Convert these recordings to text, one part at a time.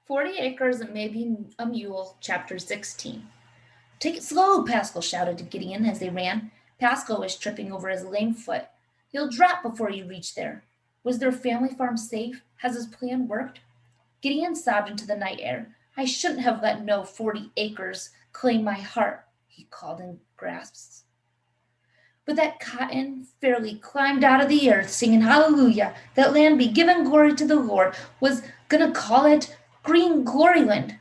40 acres and maybe a mule, chapter 16. Take it slow, Pascal shouted to Gideon as they ran. Pascal was tripping over his lame foot. You'll drop before you reach there. Was their family farm safe? Has his plan worked? Gideon sobbed into the night air. I shouldn't have let no 40 acres claim my heart, he called in gasps. But that cotton fairly climbed out of the earth, singing hallelujah, that land be given glory to the Lord, was gonna call it Green Gloryland.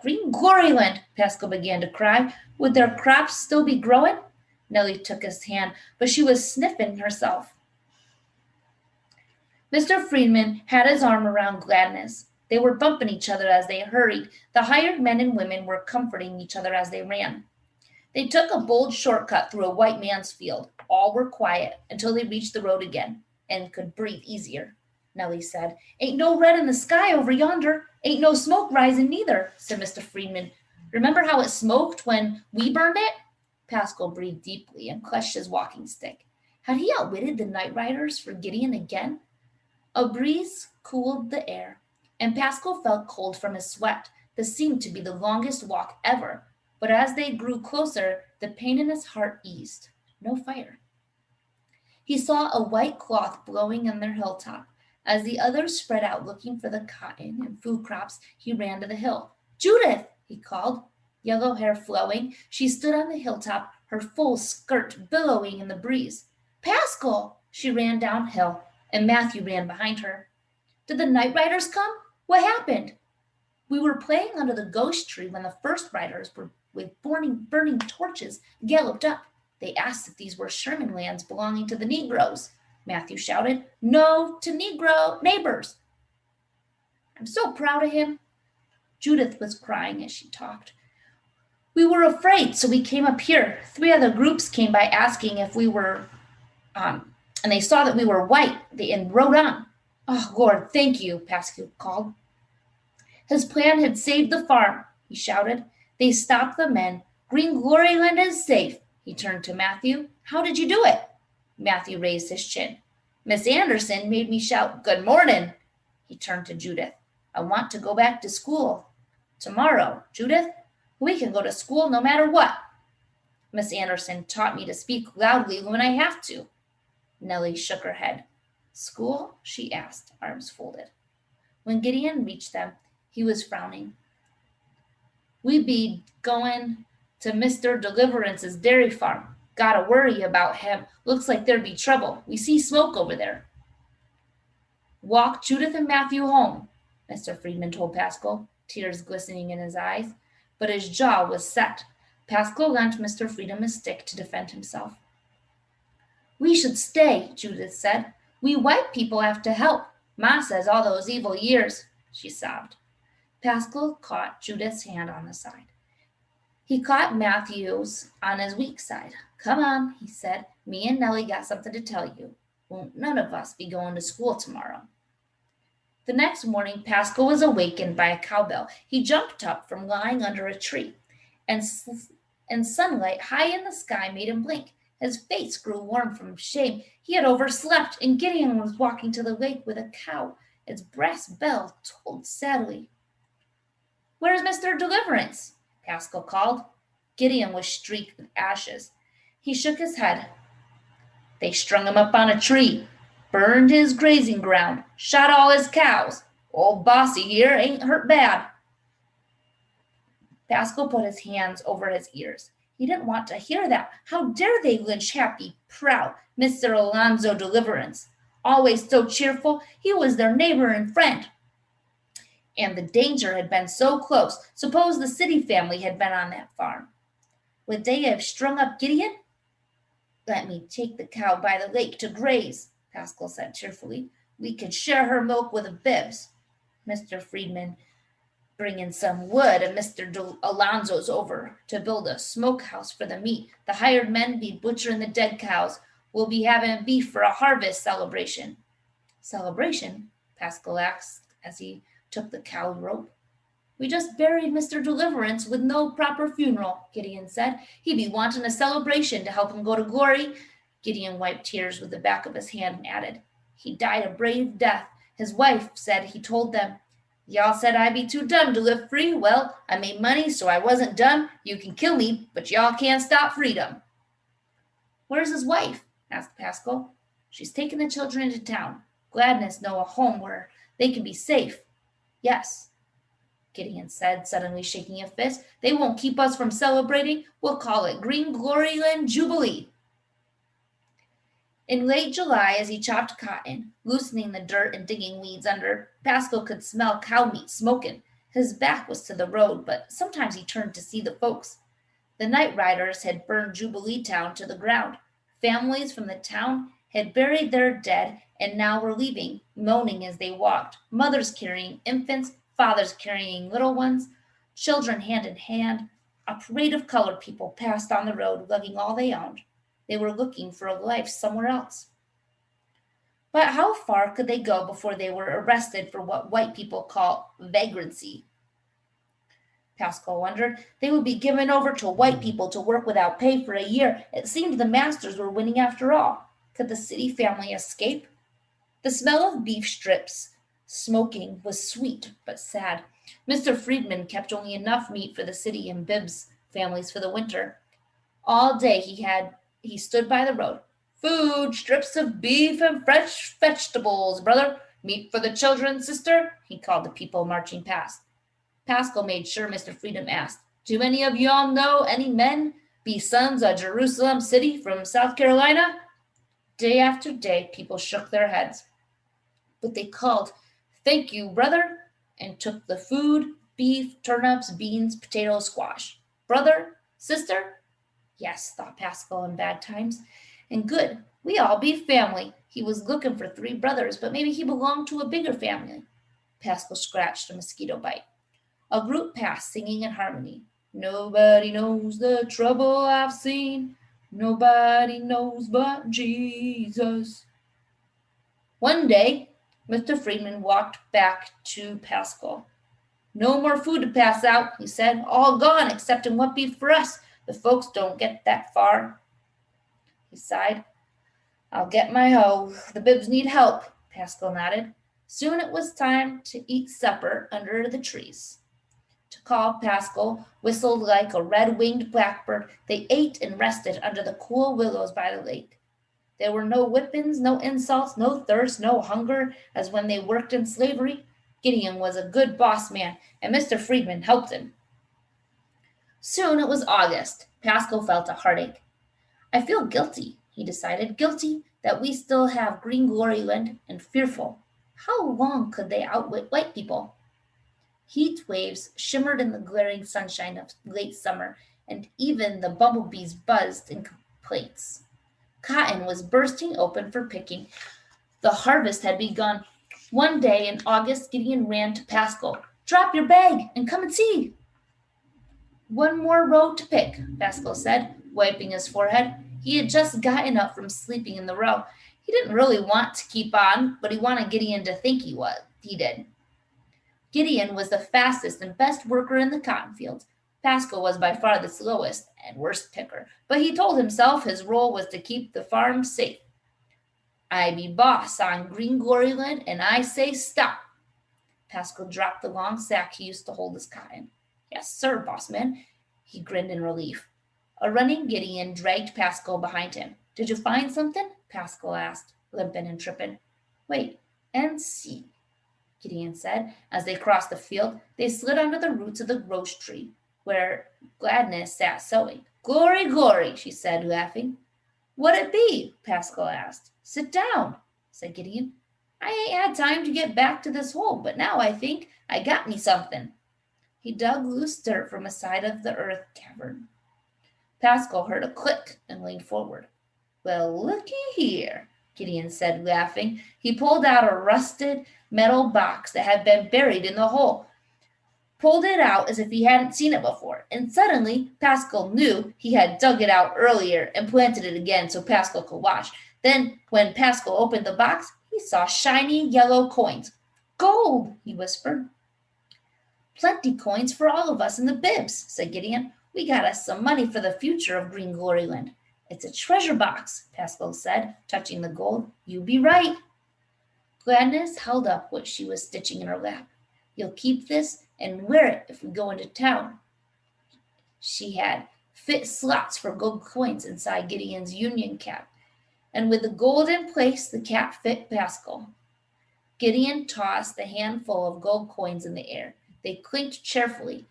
Green Gloryland, Pascal began to cry. Would their crops still be growing? Nellie took his hand, but she was sniffing herself. Mr. Friedman had his arm around Gladness. They were bumping each other as they hurried. The hired men and women were comforting each other as they ran. They took a bold shortcut through a white man's field. All were quiet until they reached the road again and could breathe easier. Nellie said, Ain't no red in the sky over yonder. Ain't no smoke rising neither, said Mr. Friedman. Remember how it smoked when we burned it? Pascal breathed deeply and clutched his walking stick. Had he outwitted the night riders for Gideon again? A breeze cooled the air, and Pascal felt cold from his sweat. This seemed to be the longest walk ever, but as they grew closer, the pain in his heart eased. No fire. He saw a white cloth blowing on their hilltop. As the others spread out looking for the cotton and food crops, he ran to the hill. Judith, he called, yellow hair flowing. She stood on the hilltop, her full skirt billowing in the breeze. Pascal! She ran downhill, and Matthew ran behind her. Did the night riders come? What happened? We were playing under the ghost tree when the first riders with burning torches galloped up. They asked if these were Sherman lands belonging to the Negroes. Matthew shouted, No, to Negro neighbors. I'm so proud of him. Judith was crying as she talked. We were afraid, so we came up here. 3 other groups came by asking if we were, and they saw that we were white and rode on. Oh, Lord, thank you, Pascal called. His plan had saved the farm, he shouted. They stopped the men. Green Gloryland is safe. He turned to Matthew. How did you do it? Matthew raised his chin. Miss Anderson made me shout, Good morning. He turned to Judith. I want to go back to school. Tomorrow, Judith. We can go to school no matter what. Miss Anderson taught me to speak loudly when I have to. Nellie shook her head. School? She asked, arms folded. When Gideon reached them, he was frowning. We be going to Mr. Deliverance's dairy farm. Gotta worry about him. Looks like there'd be trouble. We see smoke over there. Walk Judith and Matthew home, Mr. Friedman told Pascal, tears glistening in his eyes. But his jaw was set. Pascal lent Mr. Friedman a stick to defend himself. We should stay, Judith said. We white people have to help. Ma says all those evil years, she sobbed. Pascal caught Judith's hand on the side. He caught Matthew's on his weak side. Come on, he said. Me and Nellie got something to tell you. Won't none of us be going to school tomorrow? The next morning, Pascal was awakened by a cowbell. He jumped up from lying under a tree, and sunlight high in the sky made him blink. His face grew warm from shame. He had overslept, and Gideon was walking to the lake with a cow. Its brass bell tolled sadly. Where's Mr. Deliverance? Pascal called. Gideon was streaked with ashes. He shook his head. They strung him up on a tree, burned his grazing ground, shot all his cows. Old Bossy here ain't hurt bad. Pascal put his hands over his ears. He didn't want to hear that. How dare they lynch happy, proud Mr. Alonzo Deliverance? Always so cheerful, he was their neighbor and friend. And the danger had been so close. Suppose the city family had been on that farm. Would they have strung up Gideon? Let me take the cow by the lake to graze, Pascal said cheerfully. We could share her milk with a Bibbs. Mr. Friedman bringing some wood and Mr. Alonzo's over to build a smokehouse for the meat. The hired men be butchering the dead cows. We'll be having beef for a harvest celebration. Celebration? Pascal asked as he took the cow rope. We just buried Mr. Deliverance with no proper funeral, Gideon said. He be wanting a celebration to help him go to glory. Gideon wiped tears with the back of his hand and added, He died a brave death. His wife said he told them, Y'all said I'd be too dumb to live free. Well, I made money, so I wasn't dumb. You can kill me, but y'all can't stop freedom. Where's his wife? Asked Pascal. She's taken the children into town. Gladness know a home where they can be safe. Yes, Gideon said, suddenly shaking a fist. They won't keep us from celebrating. We'll call it Green Gloryland Jubilee. In late July, as he chopped cotton, loosening the dirt and digging weeds under, Pascal could smell cow meat smoking. His back was to the road, but sometimes he turned to see the folks. The night riders had burned Jubilee Town to the ground. Families from the town had buried their dead and now were leaving, moaning as they walked, mothers carrying infants, fathers carrying little ones, children hand in hand. A parade of colored people passed on the road, lugging all they owned. They were looking for a life somewhere else. But how far could they go before they were arrested for what white people call vagrancy? Pascal wondered. They would be given over to white people to work without pay for a year. It seemed the masters were winning after all. Could the city family escape? The smell of beef strips smoking was sweet but sad. Mr. Friedman kept only enough meat for the city and Bibbs families for the winter. All day he stood by the road. Food, strips of beef and fresh vegetables, brother. Meat for the children, sister, he called the people marching past. Pascal made sure Mr. Freedom asked, do any of y'all know any men be sons of Jerusalem City from South Carolina? Day after day, people shook their heads. But they called, thank you, brother, and took the food, beef, turnips, beans, potatoes, squash. Brother, sister? Yes, thought Pascal in bad times. And good, we all be family. He was looking for 3 brothers, but maybe he belonged to a bigger family. Pascal scratched a mosquito bite. A group passed, singing in harmony. Nobody knows the trouble I've seen. Nobody knows but Jesus. One day, Mr. Friedman walked back to Pascal. No more food to pass out, he said. All gone, except in what be for us. The folks don't get that far. He sighed. I'll get my hoe. The Bibbs need help, Pascal nodded. Soon it was time to eat supper under the trees. To call Pascal whistled like a red-winged blackbird. They ate and rested under the cool willows by the lake. There were no whippings, no insults, no thirst, no hunger, as when they worked in slavery. Gideon was a good boss man, and Mr. Friedman helped him. Soon it was August. Pascal felt a heartache. I feel guilty, he decided, guilty that we still have Green Gloryland, and fearful. How long could they outwit white people? Heat waves shimmered in the glaring sunshine of late summer, and even the bumblebees buzzed in complaints. Cotton was bursting open for picking. The harvest had begun. One day in August, Gideon ran to Pascal. Drop your bag and come and see. One more row to pick, Pascal said, wiping his forehead. He had just gotten up from sleeping in the row. He didn't really want to keep on, but he wanted Gideon to think he did. Gideon was the fastest and best worker in the cotton field. Pascal was by far the slowest and worst picker, but he told himself his role was to keep the farm safe. I be boss on Green Gloryland, and I say stop. Pascal dropped the long sack he used to hold his cotton. Yes, sir, boss man. He grinned in relief. A running Gideon dragged Pascal behind him. Did you find something? Pascal asked, limping and tripping. Wait and see, Gideon said. As they crossed the field, they slid under the roots of the rose tree, where Gladness sat sewing. Glory, glory, she said, laughing. What'd it be? Pascal asked. Sit down, said Gideon. I ain't had time to get back to this hole, but now I think I got me something. He dug loose dirt from a side of the earth cavern. Pascal heard a click and leaned forward. Well, looky here, Gideon said, laughing. He pulled out a rusted metal box that had been buried in the hole, pulled it out as if he hadn't seen it before, and suddenly Pascal knew he had dug it out earlier and planted it again so Pascal could watch. Then, when Pascal opened the box, he saw shiny yellow coins. Gold, he whispered. Plenty coins for all of us in the Bibbs, said Gideon. We got us some money for the future of Green Gloryland. It's a treasure box, Pascal said, touching the gold. You be right. Gladness held up what she was stitching in her lap. You'll keep this and wear it if we go into town. She had fit slots for gold coins inside Gideon's union cap, and with the gold in place, the cap fit Pascal. Gideon tossed the handful of gold coins in the air. They clinked cheerfully.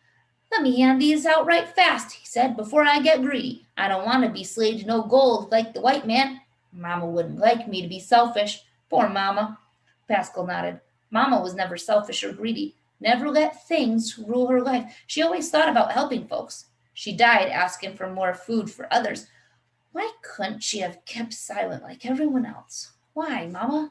Let me hand these out right fast, he said, before I get greedy. I don't want to be slave to no gold like the white man. Mama wouldn't like me to be selfish. Poor Mama. Pascal nodded. Mama was never selfish or greedy. Never let things rule her life. She always thought about helping folks. She died asking for more food for others. Why couldn't she have kept silent like everyone else? Why, Mama?